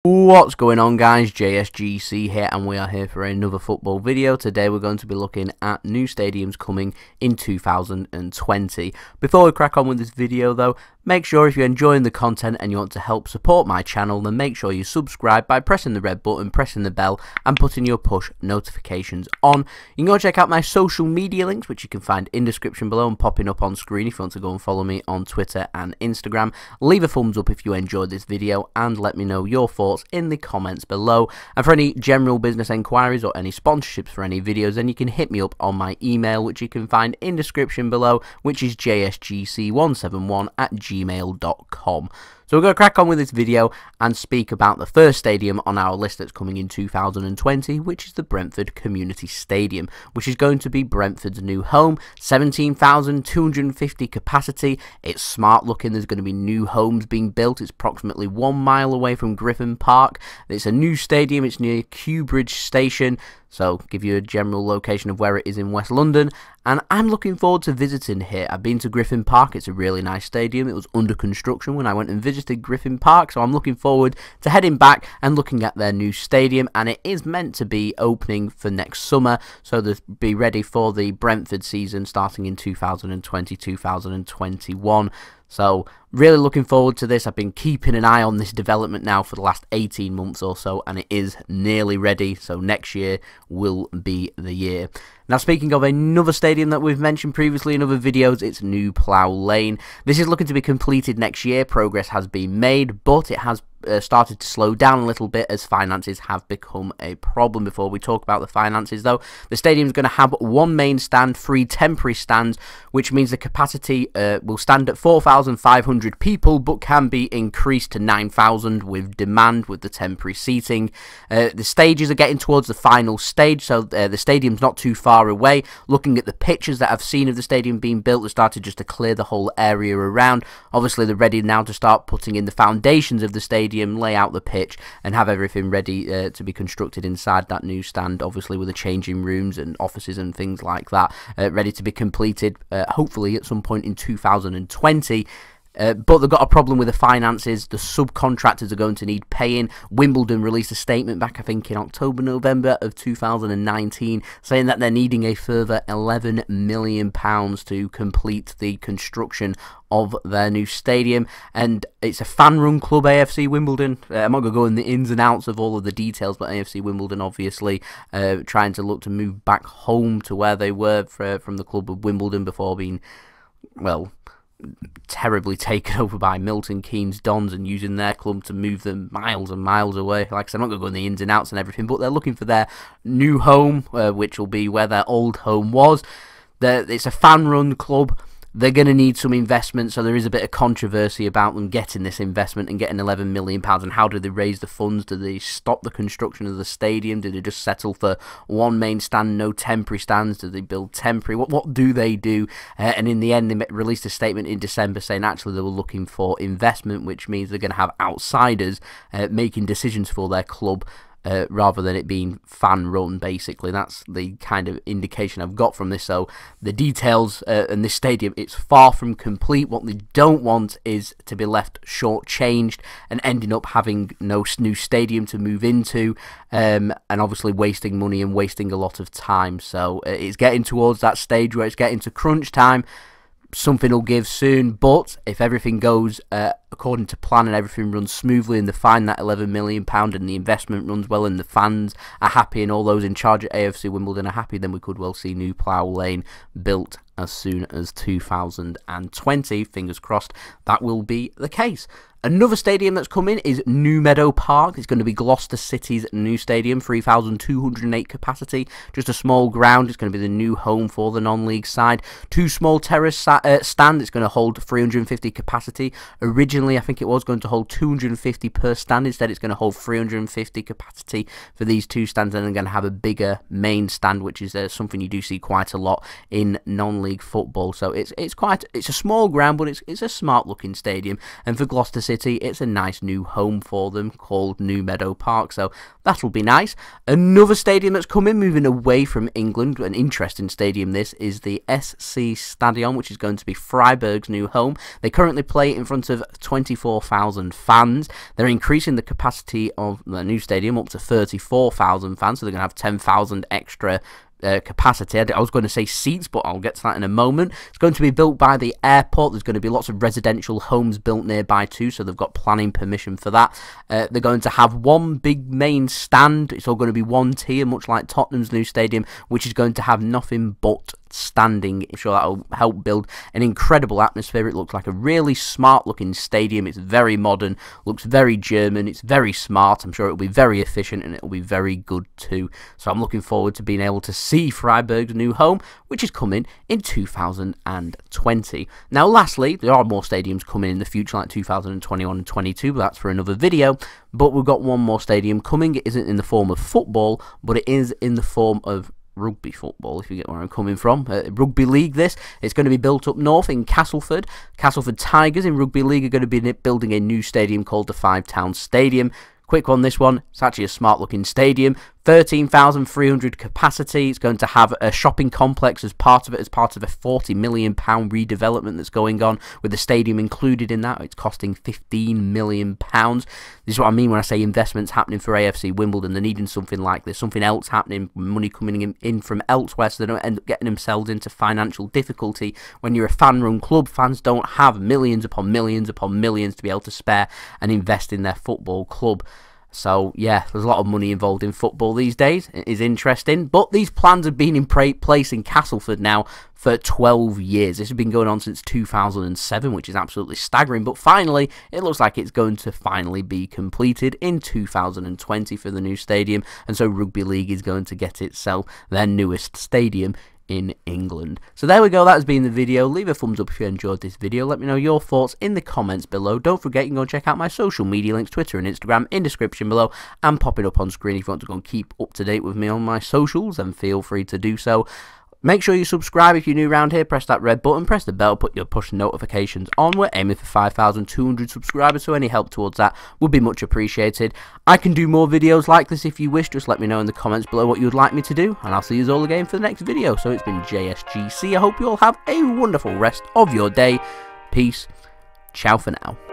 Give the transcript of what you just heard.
What's going on, guys? JSGC here, and we are here for another football video. Today we're going to be looking at new stadiums coming in 2020. Before we crack on with this video though, make sure if you're enjoying the content and you want to help support my channel, then make sure you subscribe by pressing the red button, pressing the bell and putting your push notifications on. You can go check out my social media links, which you can find in the description below and popping up on screen if you want to go and follow me on Twitter and Instagram. Leave a thumbs up if you enjoyed this video and let me know your thoughts in the comments below. And for any general business enquiries or any sponsorships for any videos, then you can hit me up on my email, which you can find in the description below, which is jsgc171@gmail.com. So we're going to crack on with this video and speak about the first stadium on our list that's coming in 2020, which is the Brentford Community Stadium, which is going to be Brentford's new home. 17,250 capacity. It's smart looking. There's going to be new homes being built. It's approximately 1 mile away from Griffin Park. It's a new stadium. It's near Kew Bridge Station. So, give you a general location of where it is in West London, and I'm looking forward to visiting here. I've been to Griffin Park. It's a really nice stadium. It was under construction when I went and visited Griffin Park, so I'm looking forward to heading back and looking at their new stadium, and it is meant to be opening for next summer, so they'll be ready for the Brentford season starting in 2020-2021. So, really looking forward to this. I've been keeping an eye on this development now for the last 18 months or so, and it is nearly ready, so next year will be the year. Now, speaking of another stadium that we've mentioned previously in other videos, it's new Plough Lane. This is looking to be completed next year. Progress has been made, but it has started to slow down a little bit as finances have become a problem. Before we talk about the finances though, the stadium is going to have one main stand, 3 temporary stands, which means the capacity will stand at 4,500 people, but can be increased to 9,000 with demand with the temporary seating. The stages are getting towards the final stage, so the stadium's not too far away. Looking at the pictures that I've seen of the stadium being built, they started just to clear the whole area around. Obviously they're ready now to start putting in the foundations of the stadium, lay out the pitch and have everything ready to be constructed inside that new stand, obviously with the changing rooms and offices and things like that, ready to be completed hopefully at some point in 2020. But they've got a problem with the finances. The subcontractors are going to need paying. Wimbledon released a statement back, I think, in October, November of 2019, saying that they're needing a further £11 million to complete the construction of their new stadium. And it's a fan-run club, AFC Wimbledon. I'm not going to go in the ins and outs of all of the details, but AFC Wimbledon obviously trying to look to move back home to where they were from the club of Wimbledon before being, well, terribly taken over by Milton Keynes Dons and using their club to move them miles and miles away. Like I said, I'm not going to go in the ins and outs and everything, but they're looking for their new home, which will be where their old home was. It's a fan-run club. They're going to need some investment, so there is a bit of controversy about them getting this investment and getting £11 million. And how do they raise the funds? Do they stop the construction of the stadium? Do they just settle for one main stand, no temporary stands? Do they build temporary? What do they do? And in the end, they released a statement in December saying actually they were looking for investment, which means they're going to have outsiders making decisions for their club. Rather than it being fan-run, basically. That's the kind of indication I've got from this. So the details in this stadium, it's far from complete. What they don't want is to be left short-changed and ending up having no new stadium to move into, and obviously wasting money and wasting a lot of time. So it's getting towards that stage where it's getting to crunch time. Something will give soon, but if everything goes according to plan and everything runs smoothly and they find that £11 million and the investment runs well and the fans are happy and all those in charge at AFC Wimbledon are happy, then we could well see new Plough Lane built as soon as 2020. Fingers crossed that will be the case. Another stadium that's coming is new Meadow Park. It's going to be Gloucester City's new stadium, 3,208 capacity, just a small ground. It's going to be the new home for the non-league side. 2 small terrace stand. It's going to hold 350 capacity. Originally, I think it was going to hold 250 per stand. Instead, it's going to hold 350 capacity for these 2 stands, and they're going to have a bigger main stand, which is something you do see quite a lot in non-league football. So it's a small ground, but it's a smart looking stadium, and for Gloucester City, City, it's a nice new home for them called New Meadow Park, so that'll be nice. Another stadium that's coming, moving away from England, an interesting stadium this, is the SC Stadion, which is going to be Freiburg's new home. They currently play in front of 24,000 fans. They're increasing the capacity of the new stadium up to 34,000 fans, so they're going to have 10,000 extra capacity. I was going to say seats, but I'll get to that in a moment. It's going to be built by the airport. There's going to be lots of residential homes built nearby too, so they've got planning permission for that. They're going to have one big main stand. It's all going to be one tier, much like Tottenham's new stadium, which is going to have nothing but standing. I'm sure that'll help build an incredible atmosphere. It looks like a really smart looking stadium. It's very modern, looks very German, it's very smart. I'm sure it'll be very efficient and it'll be very good too. So I'm looking forward to being able to see Freiburg's new home, which is coming in 2020. Now lastly, there are more stadiums coming in the future, like 2021 and 22, but that's for another video. But we've got one more stadium coming. It isn't in the form of football, but it is in the form of rugby football, if you get where I'm coming from. Rugby League this. It's going to be built up north in Castleford. Castleford Tigers in Rugby League are going to be building a new stadium called the Five Town Stadium. Quick one, this one. It's actually a smart looking stadium. 13,300 capacity. It's going to have a shopping complex as part of it, as part of a £40 million redevelopment that's going on, with the stadium included in that. It's costing £15 million. This is what I mean when I say investments happening for AFC Wimbledon. They're needing something like this, something else happening, money coming in from elsewhere, so they don't end up getting themselves into financial difficulty. When you're a fan-run club, fans don't have millions upon millions upon millions to be able to spare and invest in their football club. So, yeah, there's a lot of money involved in football these days. It is interesting. But these plans have been in place in Castleford now for 12 years. This has been going on since 2007, which is absolutely staggering. But finally, it looks like it's going to finally be completed in 2020 for the new stadium. And so Rugby League is going to get itself their newest stadium in England. So there we go, that has been the video. Leave a thumbs up if you enjoyed this video. Let me know your thoughts in the comments below. Don't forget, you can go check out my social media links, Twitter and Instagram, in description below and popping up on screen. If you want to go and keep up to date with me on my socials, then feel free to do so. Make sure you subscribe if you're new around here. Press that red button, press the bell, put your push notifications on. We're aiming for 5,200 subscribers, so any help towards that would be much appreciated. I can do more videos like this if you wish. Just let me know in the comments below what you'd like me to do, and I'll see you all again for the next video. So it's been JSGC. I hope you all have a wonderful rest of your day. Peace. Ciao for now.